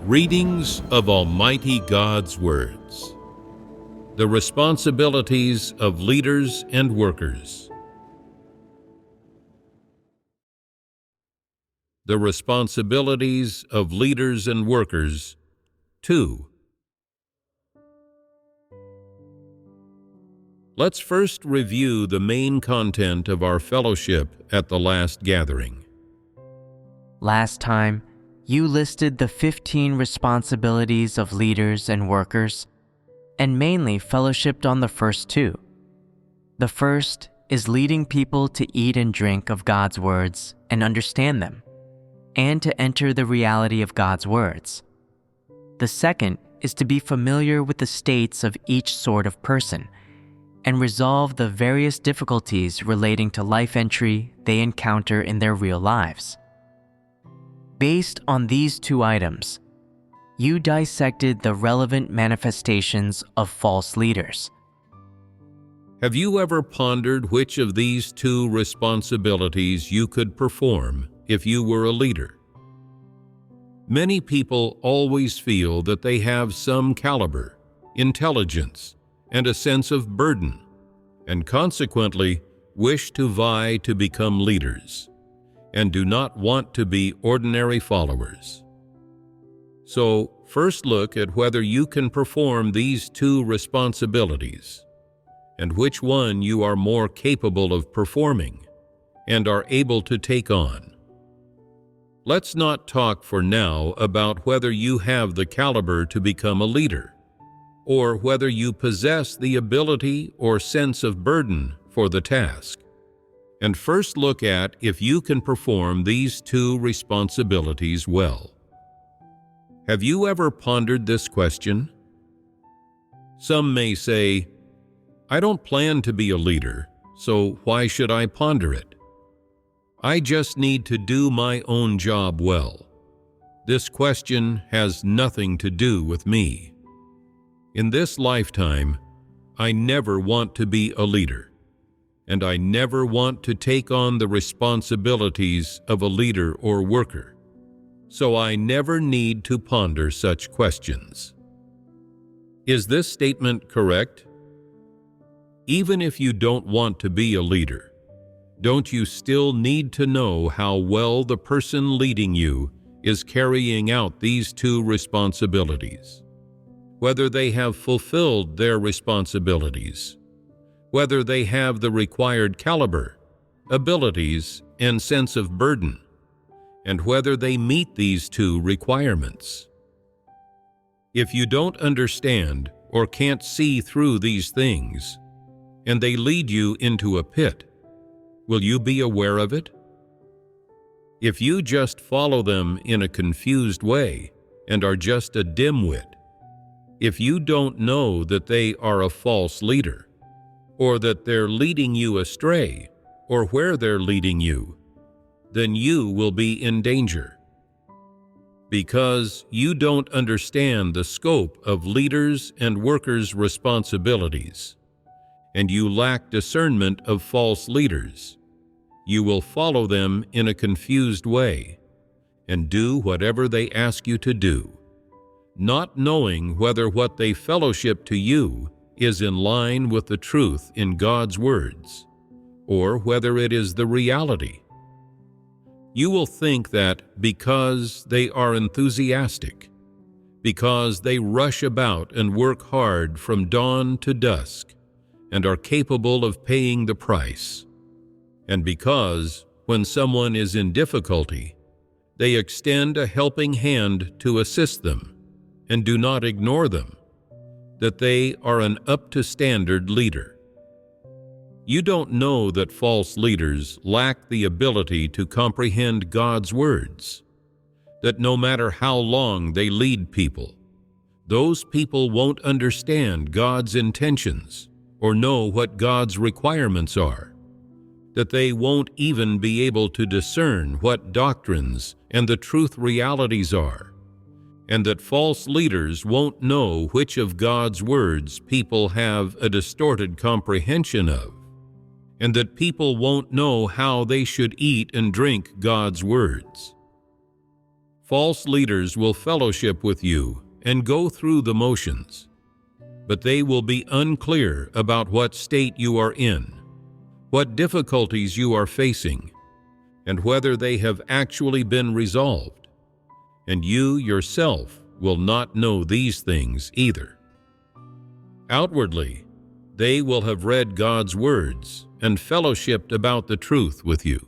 Readings of Almighty God's Words. The responsibilities of leaders and workers. The responsibilities of leaders and workers. 2. Let's first review the main content of our fellowship at the last gathering. Last time, you listed the 15 responsibilities of leaders and workers, and mainly fellowshipped on the first 2. The first is leading people to eat and drink of God's words and understand them, and to enter the reality of God's words. The second is to be familiar with the states of each sort of person, and resolve the various difficulties relating to life entry they encounter in their real lives. Based on these 2 items, you dissected the relevant manifestations of false leaders. Have you ever pondered which of these 2 responsibilities you could perform if you were a leader? Many people always feel that they have some caliber, intelligence, and a sense of burden, and consequently wish to vie to become leaders, and do not want to be ordinary followers. So, first look at whether you can perform these 2 responsibilities, and which one you are more capable of performing and are able to take on. Let's not talk for now about whether you have the caliber to become a leader, or whether you possess the ability or sense of burden for the task. And first look at if you can perform these 2 responsibilities well. Have you ever pondered this question? Some may say, I don't plan to be a leader, so why should I ponder it? I just need to do my own job well. This question has nothing to do with me. In this lifetime, I never want to be a leader, and I never want to take on the responsibilities of a leader or worker, so I never need to ponder such questions. Is this statement correct? Even if you don't want to be a leader, don't you still need to know how well the person leading you is carrying out these 2 responsibilities? Whether they have fulfilled their responsibilities, whether they have the required caliber, abilities, and sense of burden, and whether they meet these 2 requirements. If you don't understand or can't see through these things, and they lead you into a pit, will you be aware of it? If you just follow them in a confused way and are just a dimwit, if you don't know that they are a false leader, or that they're leading you astray, or where they're leading you, then you will be in danger. Because you don't understand the scope of leaders' and workers' responsibilities, and you lack discernment of false leaders, you will follow them in a confused way, and do whatever they ask you to do, not knowing whether what they fellowship to you is in line with the truth in God's words, or whether it is the reality. You will think that because they are enthusiastic, because they rush about and work hard from dawn to dusk, and are capable of paying the price, and because, when someone is in difficulty, they extend a helping hand to assist them, and do not ignore them, that they are an up-to-standard leader. You don't know that false leaders lack the ability to comprehend God's words, that no matter how long they lead people, those people won't understand God's intentions or know what God's requirements are, that they won't even be able to discern what doctrines and the truth realities are, and that false leaders won't know which of God's words people have a distorted comprehension of, and that people won't know how they should eat and drink God's words. False leaders will fellowship with you and go through the motions, but they will be unclear about what state you are in, what difficulties you are facing, and whether they have actually been resolved. And you yourself will not know these things either. Outwardly, they will have read God's words and fellowshipped about the truth with you,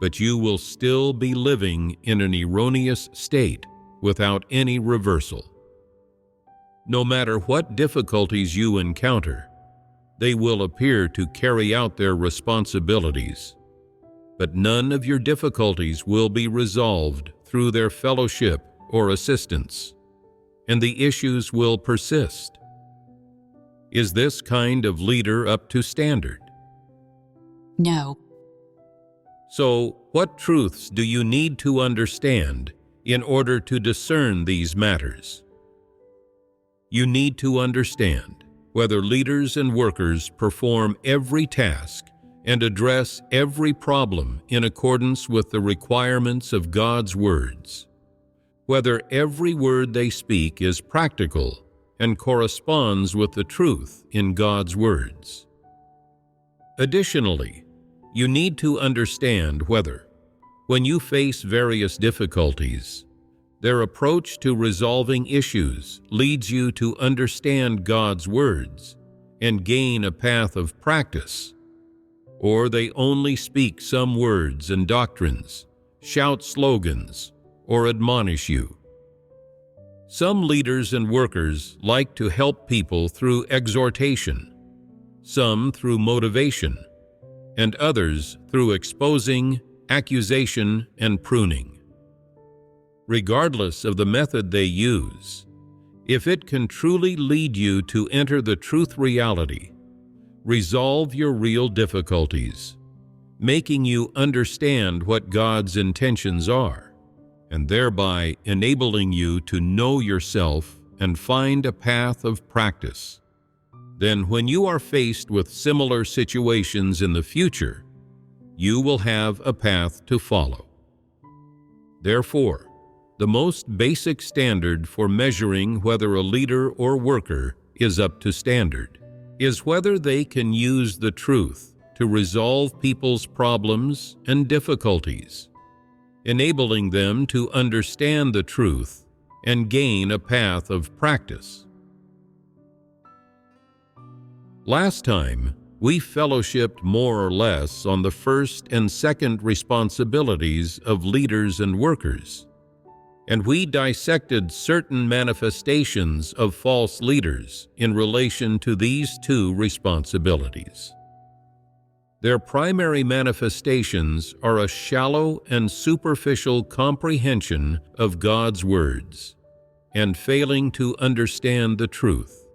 but you will still be living in an erroneous state without any reversal. No matter what difficulties you encounter, they will appear to carry out their responsibilities, but none of your difficulties will be resolved through their fellowship or assistance, and the issues will persist. Is this kind of leader up to standard? No. So, what truths do you need to understand in order to discern these matters? You need to understand whether leaders and workers perform every task and address every problem in accordance with the requirements of God's words, whether every word they speak is practical and corresponds with the truth in God's words. Additionally, you need to understand whether, when you face various difficulties, their approach to resolving issues leads you to understand God's words and gain a path of practice, or they only speak some words and doctrines, shout slogans, or admonish you. Some leaders and workers like to help people through exhortation, some through motivation, and others through exposing, accusation, and pruning. Regardless of the method they use, if it can truly lead you to enter the truth reality, resolve your real difficulties, making you understand what God's intentions are, and thereby enabling you to know yourself and find a path of practice, then when you are faced with similar situations in the future, you will have a path to follow. Therefore, the most basic standard for measuring whether a leader or worker is up to standard is whether they can use the truth to resolve people's problems and difficulties, enabling them to understand the truth and gain a path of practice. Last time, we fellowshipped more or less on the first and second responsibilities of leaders and workers, and we dissected certain manifestations of false leaders in relation to these two responsibilities. Their primary manifestations are a shallow and superficial comprehension of God's words and failing to understand the truth.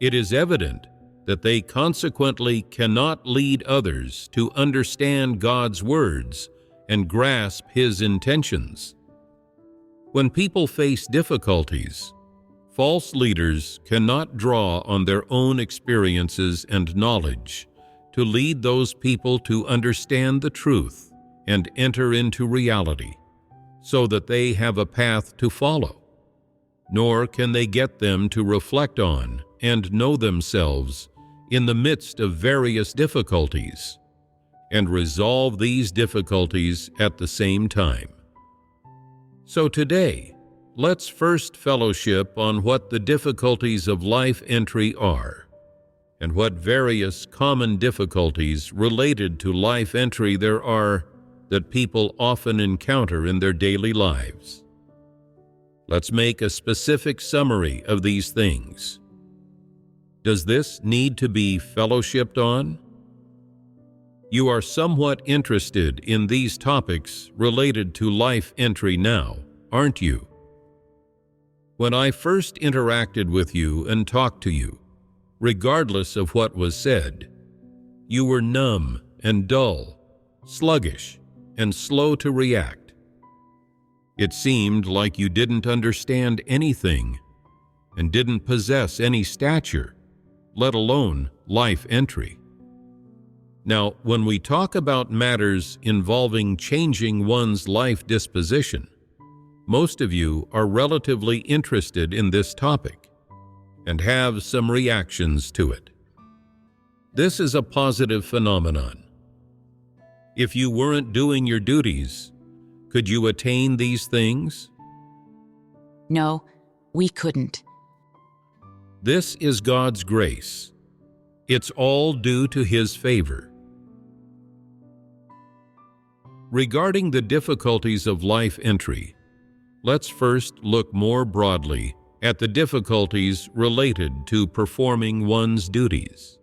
It is evident that they consequently cannot lead others to understand God's words and grasp His intentions. When people face difficulties, false leaders cannot draw on their own experiences and knowledge to lead those people to understand the truth and enter into reality, so that they have a path to follow, nor can they get them to reflect on and know themselves in the midst of various difficulties, and resolve these difficulties at the same time. So today, let's first fellowship on what the difficulties of life entry are, and what various common difficulties related to life entry there are that people often encounter in their daily lives. Let's make a specific summary of these things. Does this need to be fellowshipped on? You are somewhat interested in these topics related to life entry now, aren't you? When I first interacted with you and talked to you, regardless of what was said, you were numb and dull, sluggish, and slow to react. It seemed like you didn't understand anything and didn't possess any stature, let alone life entry. Now, when we talk about matters involving changing one's life disposition, most of you are relatively interested in this topic and have some reactions to it. This is a positive phenomenon. If you weren't doing your duties, could you attain these things? No, we couldn't. This is God's grace. It's all due to His favor. Regarding the difficulties of life entry, let's first look more broadly at the difficulties related to performing one's duties.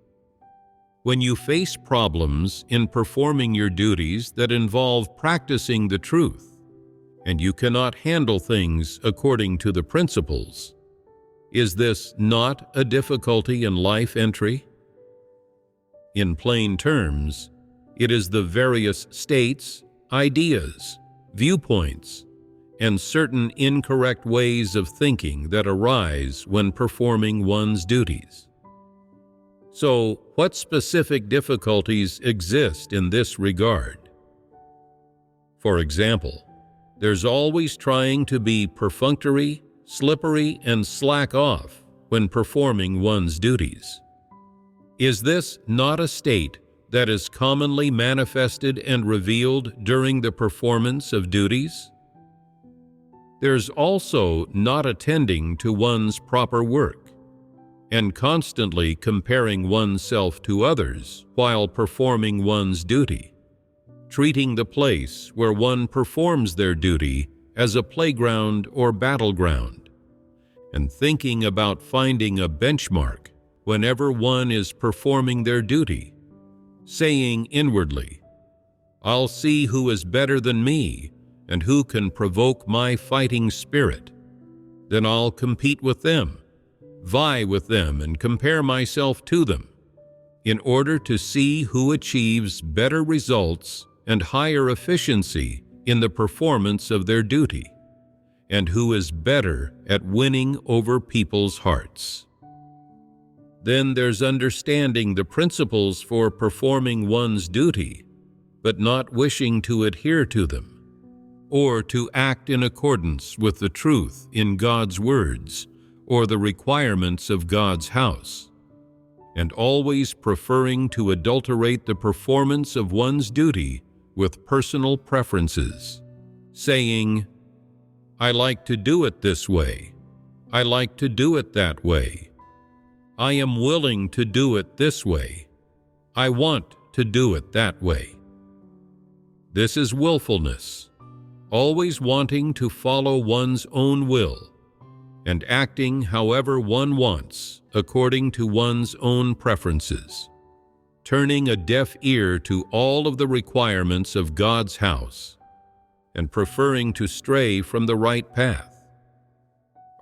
When you face problems in performing your duties that involve practicing the truth, and you cannot handle things according to the principles, is this not a difficulty in life entry? In plain terms, it is the various states, ideas, viewpoints, and certain incorrect ways of thinking that arise when performing one's duties. So, what specific difficulties exist in this regard? For example, there's always trying to be perfunctory, slippery, and slack off when performing one's duties. Is this not a state that is commonly manifested and revealed during the performance of duties? There's also not attending to one's proper work and constantly comparing oneself to others while performing one's duty, treating the place where one performs their duty as a playground or battleground, and thinking about finding a benchmark whenever one is performing their duty, saying inwardly, "I'll see who is better than me and who can provoke my fighting spirit. Then I'll compete with them, vie with them, and compare myself to them, in order to see who achieves better results and higher efficiency in the performance of their duty, and who is better at winning over people's hearts." Then there's understanding the principles for performing one's duty, but not wishing to adhere to them, or to act in accordance with the truth in God's words or the requirements of God's house, and always preferring to adulterate the performance of one's duty with personal preferences, saying, "I like to do it this way. I like to do it that way. I am willing to do it this way. I want to do it that way." This is willfulness, always wanting to follow one's own will and acting however one wants according to one's own preferences, turning a deaf ear to all of the requirements of God's house and preferring to stray from the right path.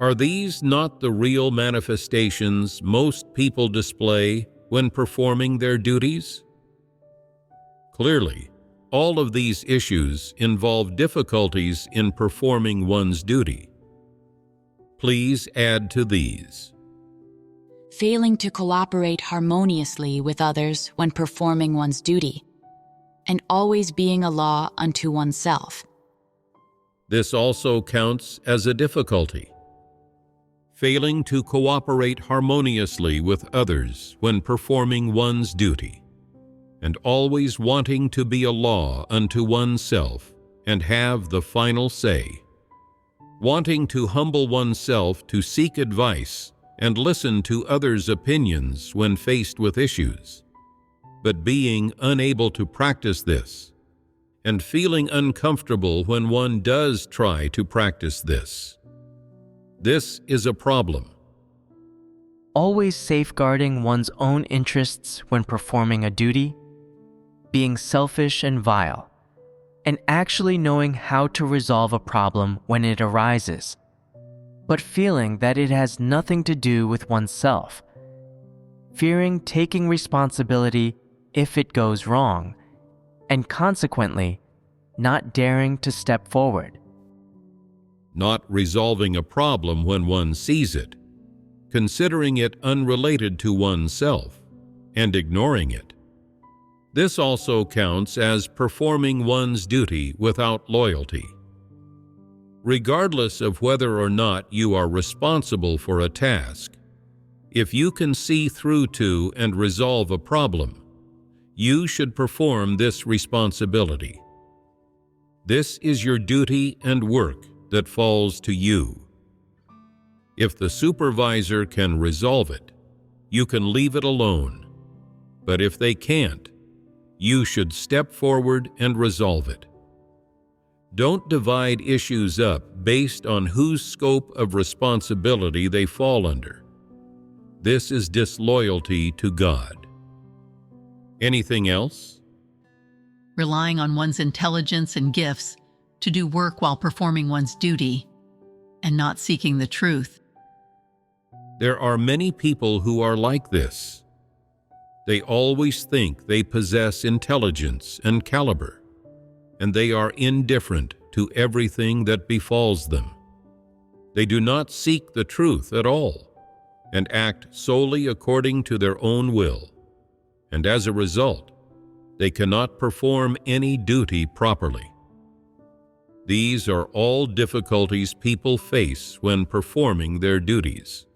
Are these not the real manifestations most people display when performing their duties? Clearly, all of these issues involve difficulties in performing one's duty. Please add to these: Failing to cooperate harmoniously with others when performing one's duty, and always being a law unto oneself. This also counts as a difficulty. Failing to cooperate harmoniously with others when performing one's duty, and always wanting to be a law unto oneself and have the final say. Wanting to humble oneself to seek advice and listen to others' opinions when faced with issues, but being unable to practice this, and feeling uncomfortable when one does try to practice this. This is a problem. Always safeguarding one's own interests when performing a duty, being selfish and vile, and actually knowing how to resolve a problem when it arises, but feeling that it has nothing to do with oneself, fearing taking responsibility if it goes wrong, and consequently, not daring to step forward. Not resolving a problem when one sees it, considering it unrelated to oneself, and ignoring it. This also counts as performing one's duty without loyalty. Regardless of whether or not you are responsible for a task, if you can see through to and resolve a problem, you should perform this responsibility. This is your duty and work that falls to you. If the supervisor can resolve it, you can leave it alone. But if they can't, you should step forward and resolve it. Don't divide issues up based on whose scope of responsibility they fall under. This is disloyalty to God. Anything else? Relying on one's intelligence and gifts to do work while performing one's duty and not seeking the truth. There are many people who are like this. They always think they possess intelligence and caliber, and they are indifferent to everything that befalls them. They do not seek the truth at all, and act solely according to their own will, and as a result, they cannot perform any duty properly. These are all difficulties people face when performing their duties.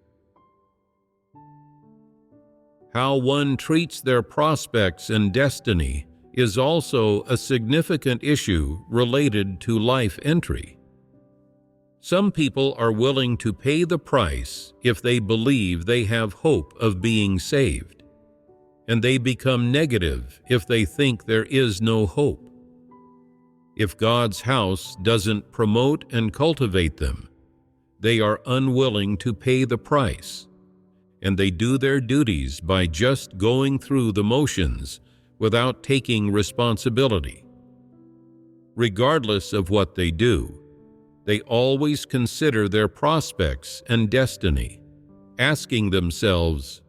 How one treats their prospects and destiny is also a significant issue related to life entry. Some people are willing to pay the price if they believe they have hope of being saved, and they become negative if they think there is no hope. If God's house doesn't promote and cultivate them, they are unwilling to pay the price, and they do their duties by just going through the motions without taking responsibility. Regardless of what they do, they always consider their prospects and destiny, asking themselves,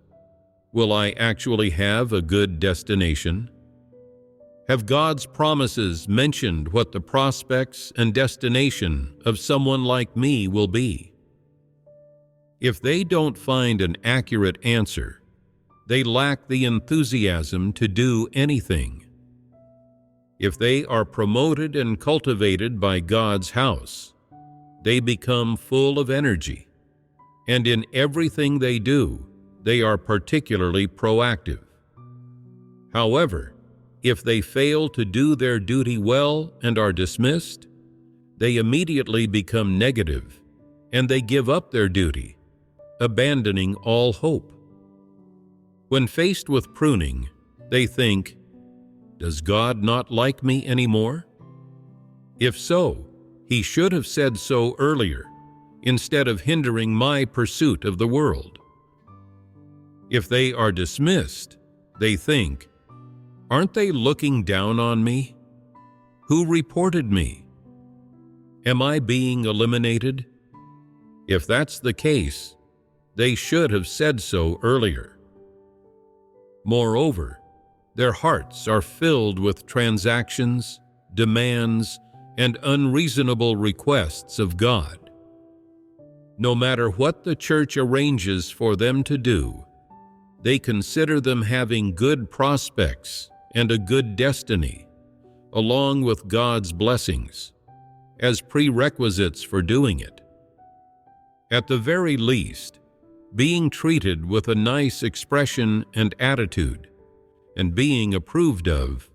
will I actually have a good destination? Have God's promises mentioned what the prospects and destination of someone like me will be? If they don't find an accurate answer, they lack the enthusiasm to do anything. If they are promoted and cultivated by God's house, they become full of energy, and in everything they do, they are particularly proactive. However, if they fail to do their duty well and are dismissed, they immediately become negative, and they give up their duty, abandoning all hope. When faced with pruning, they think, does God not like me anymore? If so, He should have said so earlier, instead of hindering my pursuit of the world. If they are dismissed, they think, aren't they looking down on me? Who reported me? Am I being eliminated? If that's the case, they should have said so earlier. Moreover, their hearts are filled with transactions, demands, and unreasonable requests of God. No matter what the church arranges for them to do, they consider them having good prospects and a good destiny, along with God's blessings, as prerequisites for doing it. At the very least, being treated with a nice expression and attitude, and being approved of,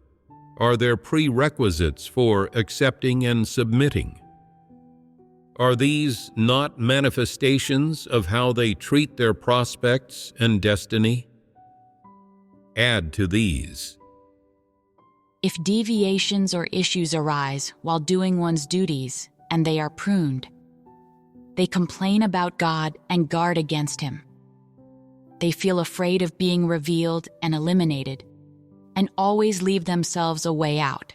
are their prerequisites for accepting and submitting. Are these not manifestations of how they treat their prospects and destiny? Add to these. If deviations or issues arise while doing one's duties and they are pruned, they complain about God and guard against Him. They feel afraid of being revealed and eliminated, and always leave themselves a way out.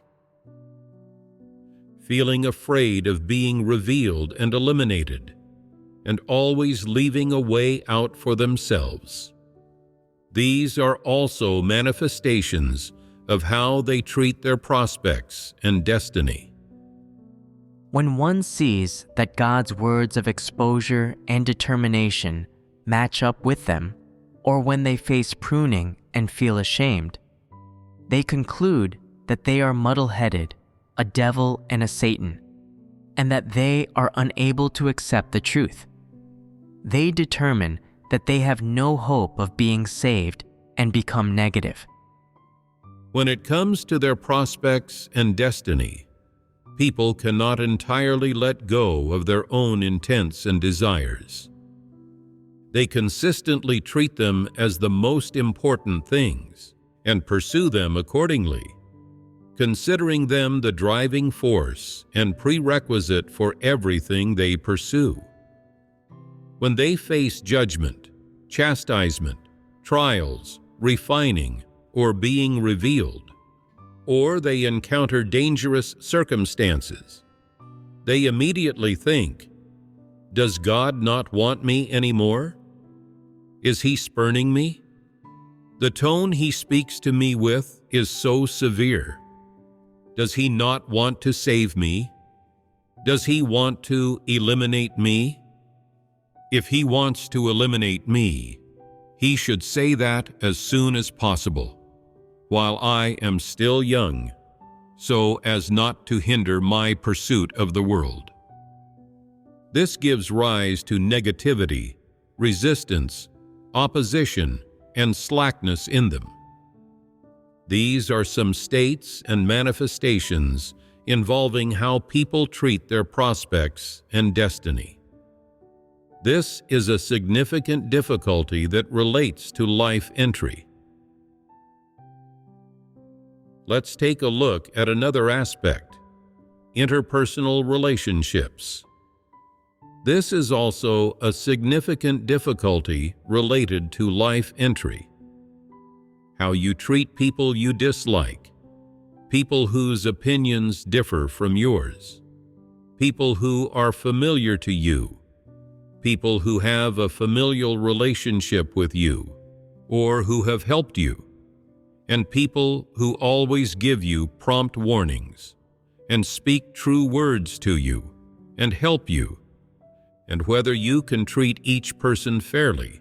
Feeling afraid of being revealed and eliminated, and always leaving a way out for themselves. These are also manifestations of how they treat their prospects and destiny. When one sees that God's words of exposure and determination match up with them, or when they face pruning and feel ashamed, they conclude that they are muddle-headed, a devil and a Satan, and that they are unable to accept the truth. They determine that they have no hope of being saved and become negative. When it comes to their prospects and destiny, people cannot entirely let go of their own intents and desires. They consistently treat them as the most important things and pursue them accordingly, considering them the driving force and prerequisite for everything they pursue. When they face judgment, chastisement, trials, refining, or being revealed, or they encounter dangerous circumstances, they immediately think, "Does God not want me anymore? Is He spurning me? The tone He speaks to me with is so severe. Does He not want to save me? Does He want to eliminate me? If He wants to eliminate me, He should say that as soon as possible, while I am still young, so as not to hinder my pursuit of the world." This gives rise to negativity, resistance, opposition, and slackness in them. These are some states and manifestations involving how people treat their prospects and destiny. This is a significant difficulty that relates to life entry. Let's take a look at another aspect: interpersonal relationships. This is also a significant difficulty related to life entry. How you treat people you dislike, people whose opinions differ from yours, people who are familiar to you, people who have a familial relationship with you, or who have helped you, and people who always give you prompt warnings and speak true words to you and help you, and whether you can treat each person fairly,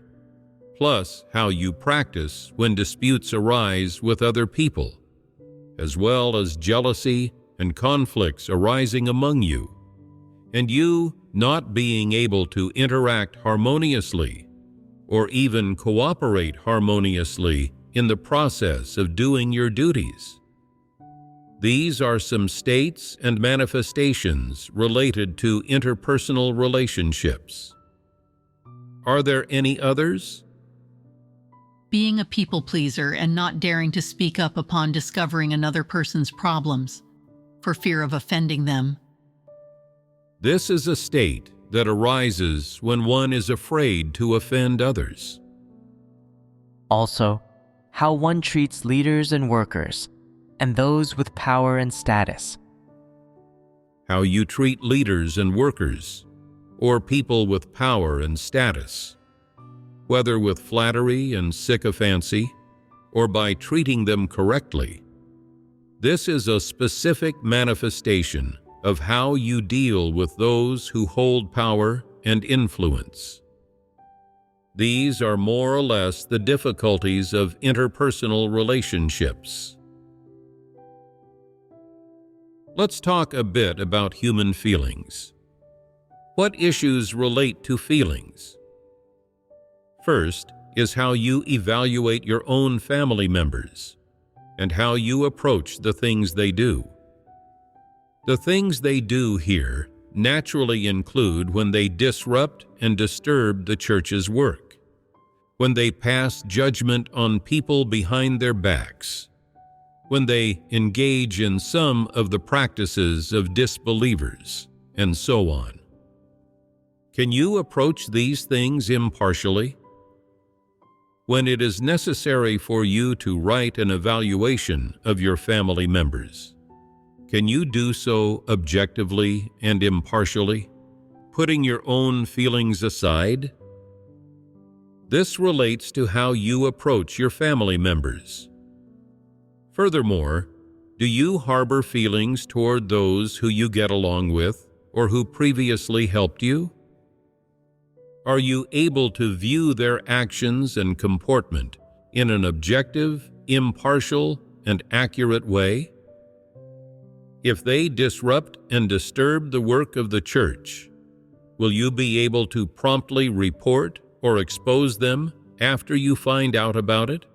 plus how you practice when disputes arise with other people, as well as jealousy and conflicts arising among you, and you not being able to interact harmoniously or even cooperate harmoniously in the process of doing your duties. These are some states and manifestations related to interpersonal relationships. Are there any others? Being a people pleaser and not daring to speak up upon discovering another person's problems, for fear of offending them. This is a state that arises when one is afraid to offend others. Also, how one treats leaders and workers, and those with power and status. How you treat leaders and workers, or people with power and status, whether with flattery and sycophancy, or by treating them correctly. This is a specific manifestation of how you deal with those who hold power and influence. These are more or less the difficulties of interpersonal relationships. Let's talk a bit about human feelings. What issues relate to feelings? First is how you evaluate your own family members and how you approach the things they do. The things they do here naturally include when they disrupt and disturb the church's work, when they pass judgment on people behind their backs, when they engage in some of the practices of disbelievers, and so on. Can you approach these things impartially? When it is necessary for you to write an evaluation of your family members, can you do so objectively and impartially, putting your own feelings aside? This relates to how you approach your family members. Furthermore, do you harbor feelings toward those who you get along with or who previously helped you? Are you able to view their actions and comportment in an objective, impartial, and accurate way? If they disrupt and disturb the work of the church, will you be able to promptly report or expose them after you find out about it?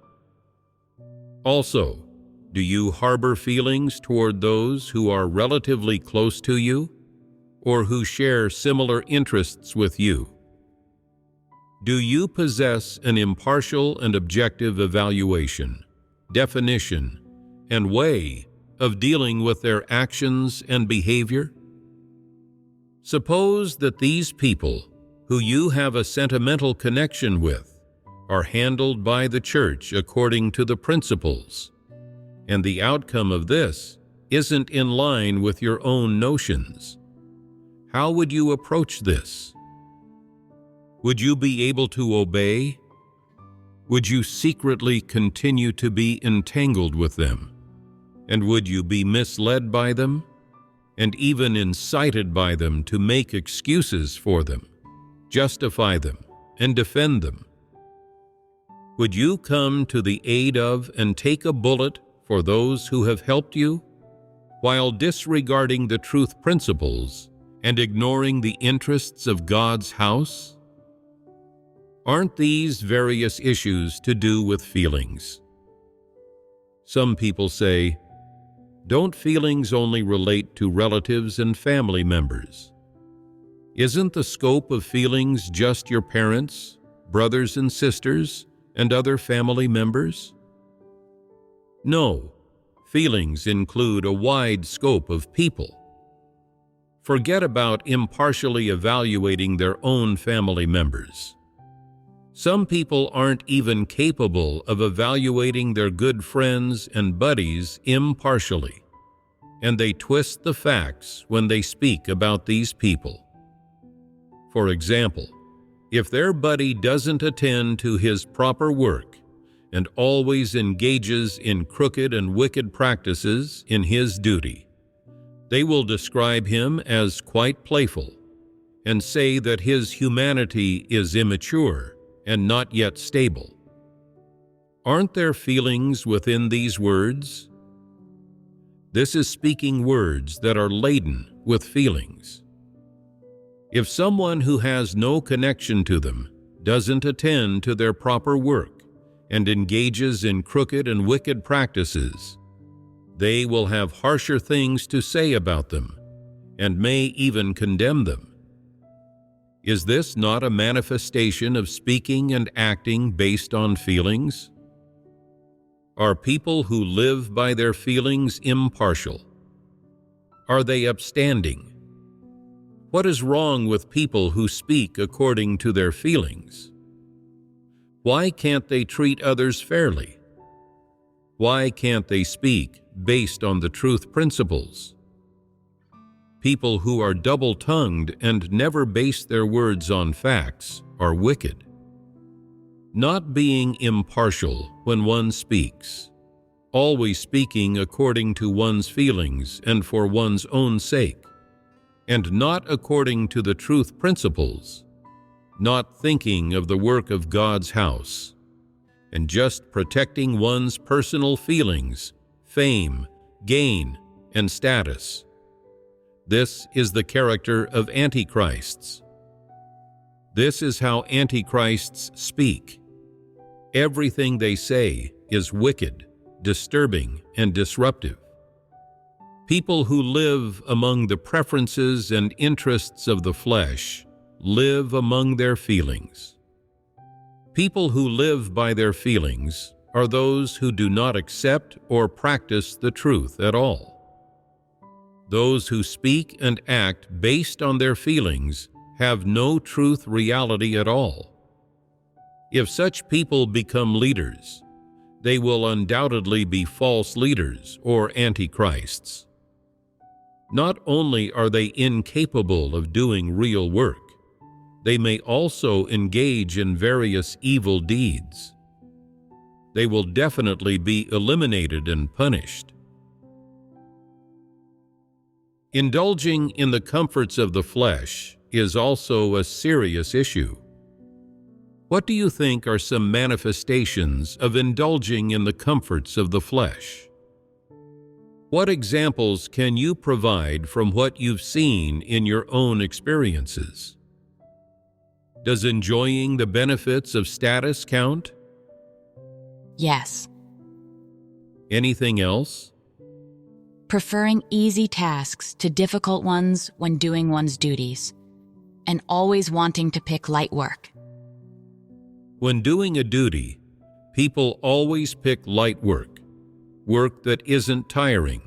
Also, do you harbor feelings toward those who are relatively close to you or who share similar interests with you? Do you possess an impartial and objective evaluation, definition, and way of dealing with their actions and behavior? Suppose that these people, who you have a sentimental connection with, are handled by the church according to the principles, and the outcome of this isn't in line with your own notions. How would you approach this? Would you be able to obey? Would you secretly continue to be entangled with them? And would you be misled by them, and even incited by them to make excuses for them, justify them, and defend them? Would you come to the aid of and take a bullet for those who have helped you, while disregarding the truth principles and ignoring the interests of God's house? Aren't these various issues to do with feelings? Some people say, don't feelings only relate to relatives and family members? Isn't the scope of feelings just your parents, brothers and sisters, and other family members? No, feelings include a wide scope of people. Forget about impartially evaluating their own family members. Some people aren't even capable of evaluating their good friends and buddies impartially, and they twist the facts when they speak about these people. For example, if their buddy doesn't attend to his proper work and always engages in crooked and wicked practices in his duty, they will describe him as quite playful and say that his humanity is immature and not yet stable. Aren't there feelings within these words? This is speaking words that are laden with feelings. If someone who has no connection to them doesn't attend to their proper work and engages in crooked and wicked practices, they will have harsher things to say about them and may even condemn them. Is this not a manifestation of speaking and acting based on feelings? Are people who live by their feelings impartial? Are they upstanding? What is wrong with people who speak according to their feelings? Why can't they treat others fairly? Why can't they speak based on the truth principles? People who are double-tongued and never base their words on facts are wicked. Not being impartial when one speaks, always speaking according to one's feelings and for one's own sake, and not according to the truth principles, not thinking of the work of God's house, and just protecting one's personal feelings, fame, gain, and status. This is the character of antichrists. This is how antichrists speak. Everything they say is wicked, disturbing, and disruptive. People who live among the preferences and interests of the flesh live among their feelings. People who live by their feelings are those who do not accept or practice the truth at all. Those who speak and act based on their feelings have no truth reality at all. If such people become leaders, they will undoubtedly be false leaders or antichrists. Not only are they incapable of doing real work, they may also engage in various evil deeds. They will definitely be eliminated and punished. Indulging in the comforts of the flesh is also a serious issue. What do you think are some manifestations of indulging in the comforts of the flesh? What examples can you provide from what you've seen in your own experiences? Does enjoying the benefits of status count? Yes. Anything else? Preferring easy tasks to difficult ones when doing one's duties, and always wanting to pick light work. When doing a duty, people always pick light work, work that isn't tiring,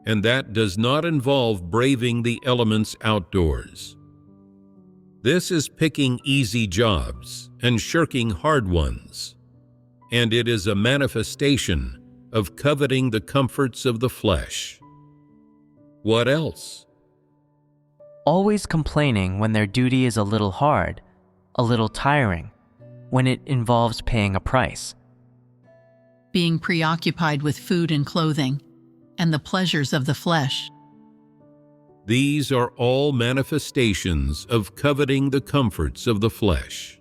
and that does not involve braving the elements outdoors. This is picking easy jobs and shirking hard ones, and it is a manifestation of coveting the comforts of the flesh. What else? Always complaining when their duty is a little hard, a little tiring, when it involves paying a price. Being preoccupied with food and clothing and the pleasures of the flesh. These are all manifestations of coveting the comforts of the flesh.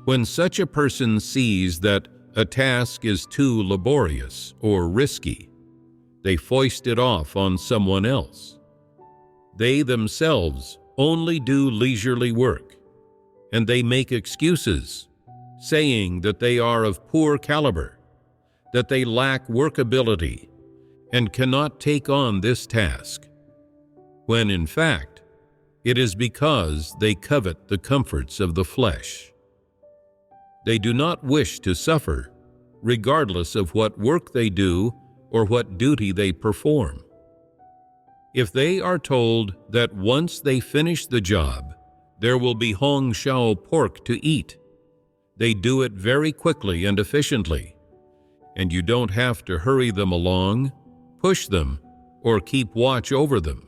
When such a person sees that a task is too laborious or risky, they foist it off on someone else. They themselves only do leisurely work, and they make excuses, saying that they are of poor caliber, that they lack workability, and cannot take on this task, when in fact, it is because they covet the comforts of the flesh. They do not wish to suffer, regardless of what work they do or what duty they perform. If they are told that once they finish the job, there will be Hong Shao pork to eat, they do it very quickly and efficiently, and you don't have to hurry them along, push them, or keep watch over them.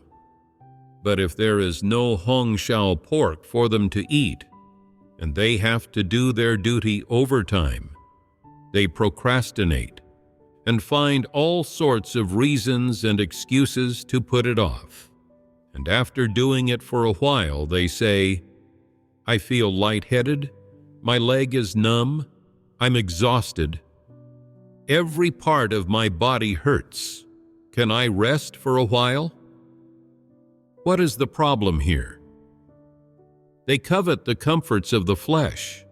But if there is no Hong Shao pork for them to eat, and they have to do their duty overtime, they procrastinate and find all sorts of reasons and excuses to put it off. And after doing it for a while, they say, "I feel lightheaded, my leg is numb, I'm exhausted. Every part of my body hurts. Can I rest for a while?" What is the problem here? They covet the comforts of the flesh.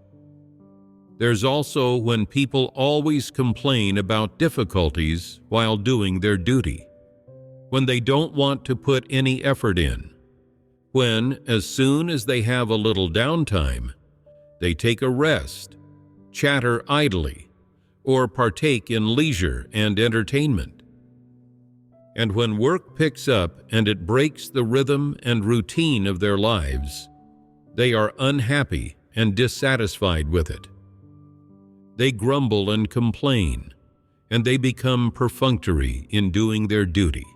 There's also when people always complain about difficulties while doing their duty, when they don't want to put any effort in, when, as soon as they have a little downtime, they take a rest, chatter idly, or partake in leisure and entertainment. And when work picks up and it breaks the rhythm and routine of their lives, they are unhappy and dissatisfied with it. They grumble and complain, and they become perfunctory in doing their duty.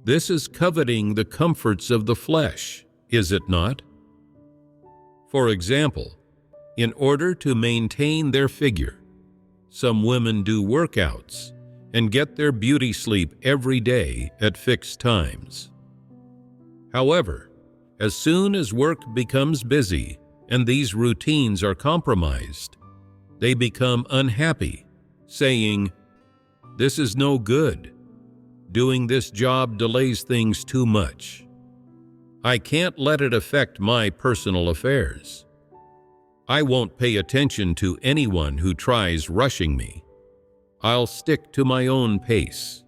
This is coveting the comforts of the flesh, is it not? For example, in order to maintain their figure, some women do workouts and get their beauty sleep every day at fixed times. However, as soon as work becomes busy and these routines are compromised, they become unhappy, saying, "This is no good. Doing this job delays things too much. I can't let it affect my personal affairs. I won't pay attention to anyone who tries rushing me. I'll stick to my own pace.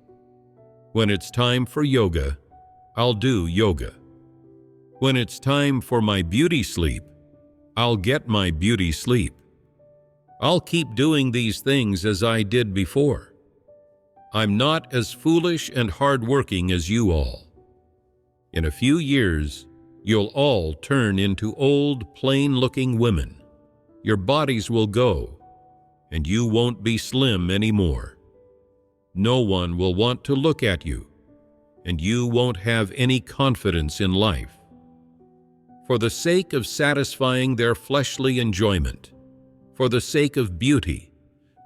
When it's time for yoga, I'll do yoga. When it's time for my beauty sleep, I'll get my beauty sleep. I'll keep doing these things as I did before. I'm not as foolish and hardworking as you all. In a few years, you'll all turn into old, plain-looking women. Your bodies will go, and you won't be slim anymore. No one will want to look at you, and you won't have any confidence in life. For the sake of satisfying their fleshly enjoyment, for the sake of beauty,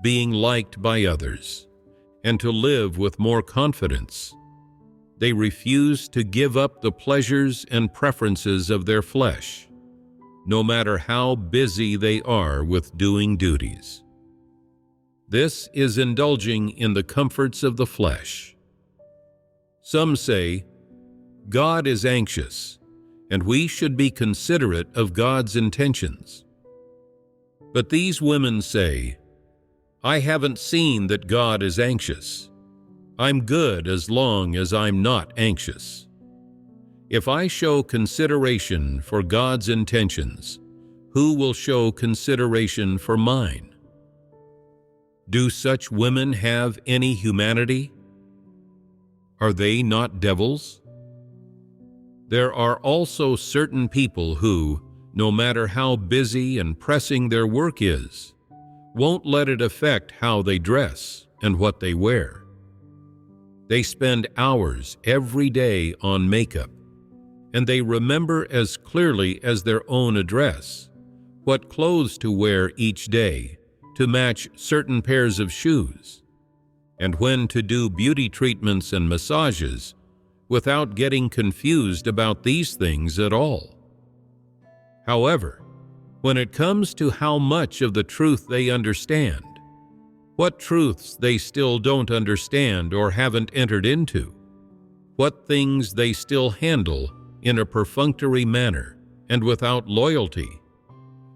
being liked by others, and to live with more confidence, they refuse to give up the pleasures and preferences of their flesh, no matter how busy they are with doing duties. This is indulging in the comforts of the flesh. Some say, God is anxious, and we should be considerate of God's intentions. But these women say, I haven't seen that God is anxious. I'm good as long as I'm not anxious. If I show consideration for God's intentions, who will show consideration for mine? Do such women have any humanity? Are they not devils? There are also certain people who, no matter how busy and pressing their work is, won't let it affect how they dress and what they wear. They spend hours every day on makeup, and they remember as clearly as their own address what clothes to wear each day to match certain pairs of shoes, and when to do beauty treatments and massages without getting confused about these things at all. However, when it comes to how much of the truth they understand, what truths they still don't understand or haven't entered into, what things they still handle in a perfunctory manner and without loyalty,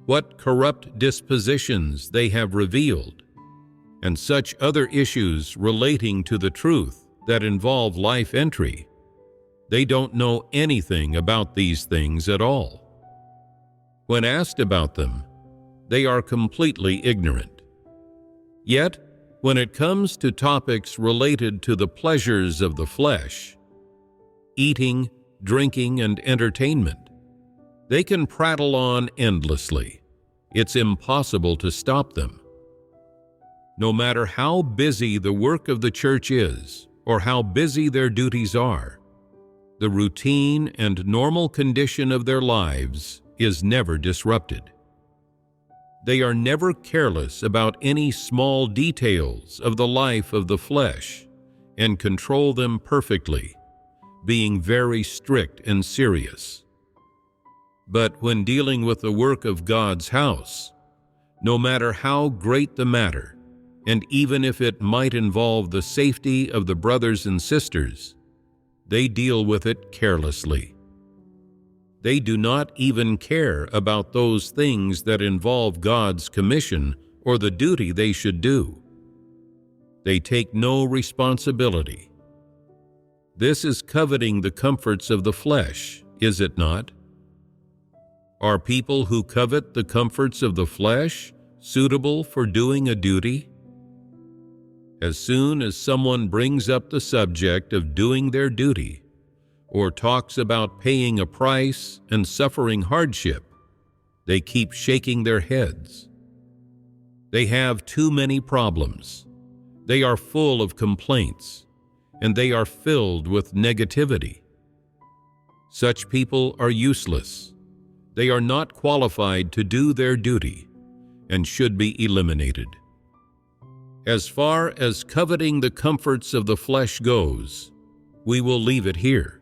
what corrupt dispositions they have revealed, and such other issues relating to the truth that involve life entry, they don't know anything about these things at all. When asked about them, they are completely ignorant. Yet, when it comes to topics related to the pleasures of the flesh, eating, drinking, and entertainment, they can prattle on endlessly. It's impossible to stop them. No matter how busy the work of the church is, or how busy their duties are, the routine and normal condition of their lives is never disrupted. They are never careless about any small details of the life of the flesh and control them perfectly, being very strict and serious. But when dealing with the work of God's house, no matter how great the matter, and even if it might involve the safety of the brothers and sisters, they deal with it carelessly. They do not even care about those things that involve God's commission or the duty they should do. They take no responsibility. This is coveting the comforts of the flesh, is it not? Are people who covet the comforts of the flesh suitable for doing a duty? As soon as someone brings up the subject of doing their duty, or talks about paying a price and suffering hardship, they keep shaking their heads. They have too many problems. They are full of complaints, and they are filled with negativity. Such people are useless. They are not qualified to do their duty and should be eliminated. As far as coveting the comforts of the flesh goes, we will leave it here.